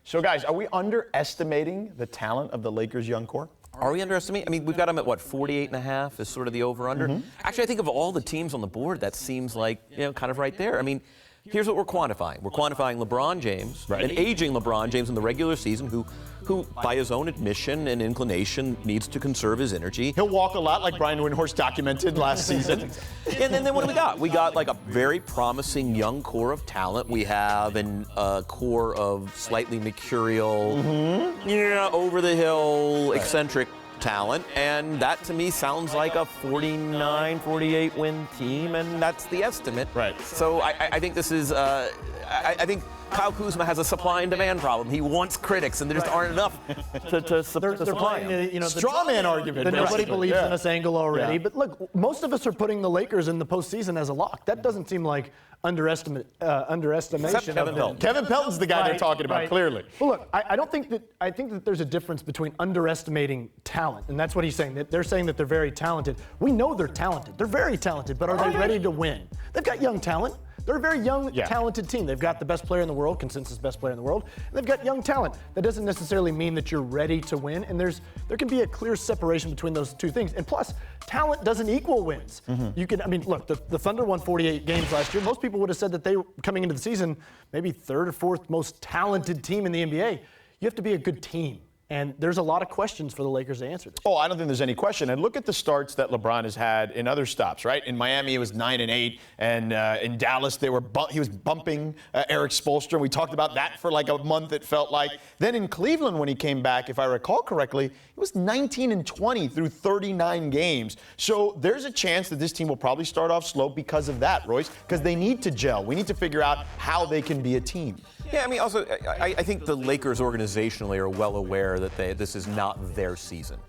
So, guys, are we underestimating the talent of the Lakers' young core? Are we underestimating? I mean, we've got them at, what, 48.5 is sort of the over-under? Actually, I think of all the teams on the board, that seems like, kind of right there. I mean, here's what we're quantifying. We're quantifying LeBron James, an aging LeBron James in the regular season who, by his own admission and inclination, needs to conserve his energy. He'll walk a lot like Brian Windhorst documented last season. And then what do we got? We got like a very promising young core of talent. We have a core of slightly mercurial, over-the-hill, eccentric talent, and that to me sounds like a 49, 48 win team, and that's the estimate. Right. So I think this is, I think Kyle Kuzma has a supply and demand problem. He wants critics, and there just aren't enough to supply him. The straw man argument. Nobody believes in us angle already. But look, most of us are putting the Lakers in the postseason as a lock. That doesn't seem like underestimation. Except Kevin Pelton. Kevin Pelton's the guy they're talking about, clearly. Well, look, I think that there's a difference between underestimating talent, and that's what he's saying. That they're saying that they're very talented. We know they're talented. They're very talented, but are they ready to win? They've got young talent. They're a very young, talented team. They've got the best player in the world, consensus best player in the world, and they've got young talent. That doesn't necessarily mean that you're ready to win, and there can be a clear separation between those two things. And plus, talent doesn't equal wins. Look, the Thunder won 48 games last year. Most people would have said that they were coming into the season maybe third or fourth most talented team in the NBA. You have to be a good team. And there's a lot of questions for the Lakers to answer this. Oh, I don't think there's any question. And look at the starts that LeBron has had in other stops, right? In Miami, it was 9-8, and in Dallas, he was bumping Eric Spoelstra. We talked about that for like a month, it felt like. Then in Cleveland, when he came back, if I recall correctly, it was 19-20 through 39 games. So there's a chance that this team will probably start off slow because of that, Royce, because they need to gel. We need to figure out how they can be a team. Yeah, I mean, also, I think the Lakers organizationally are well aware that this is not their season.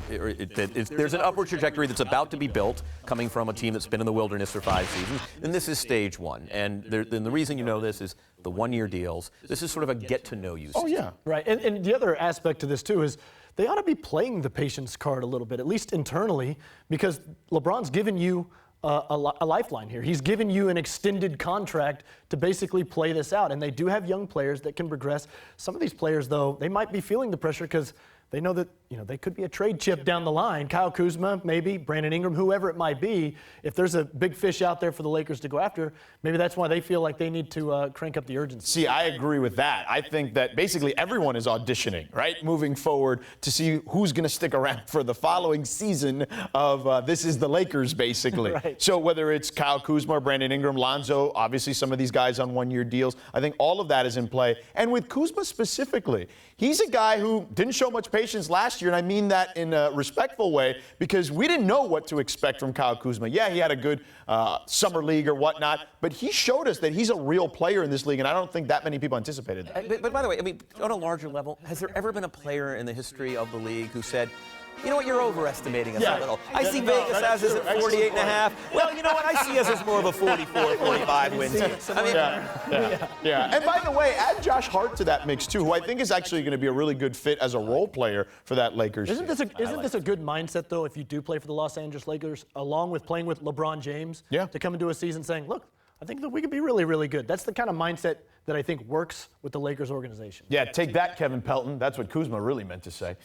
There's an upward trajectory that's about to be built, coming from a team that's been in the wilderness for 5 seasons, and this is stage one. And the reason you know this is the one-year deals. This is sort of a get-to-know-you season. Oh, yeah. Right, and the other aspect to this, too, is they ought to be playing the patience card a little bit, at least internally, because LeBron's given you a lifeline here. He's given you an extended contract to basically play this out, and they do have young players that can progress. Some of these players, though, they might be feeling the pressure because they know that they could be a trade chip down the line. Kyle Kuzma, maybe Brandon Ingram, whoever it might be. If there's a big fish out there for the Lakers to go after, maybe that's why they feel like they need to crank up the urgency. See, I agree with that. I think that basically everyone is auditioning, right, moving forward to see who's going to stick around for the following season of This Is the Lakers, basically. Right. So whether it's Kyle Kuzma, Brandon Ingram, Lonzo, obviously some of these guys on one-year deals, I think all of that is in play. And with Kuzma specifically, he's a guy who didn't show much patience last year, and I mean that in a respectful way, because we didn't know what to expect from Kyle Kuzma. Yeah, he had a good summer league or whatnot, but he showed us that he's a real player in this league, and I don't think that many people anticipated that. But by the way, I mean, on a larger level, has there ever been a player in the history of the league who said, you know what, you're overestimating us a little. I see Vegas as is at 48.5. Well, you know what, I see us as more of a 44, 45 win team. Yeah. And by the way, add Josh Hart to that mix, too, who I think is actually going to be a really good fit as a role player for that Lakers team. Isn't this a good mindset, though, if you do play for the Los Angeles Lakers, along with playing with LeBron James, to come into a season saying, look, I think that we could be really, really good. That's the kind of mindset that I think works with the Lakers organization. Yeah, take that, Kevin Pelton. That's what Kuzma really meant to say.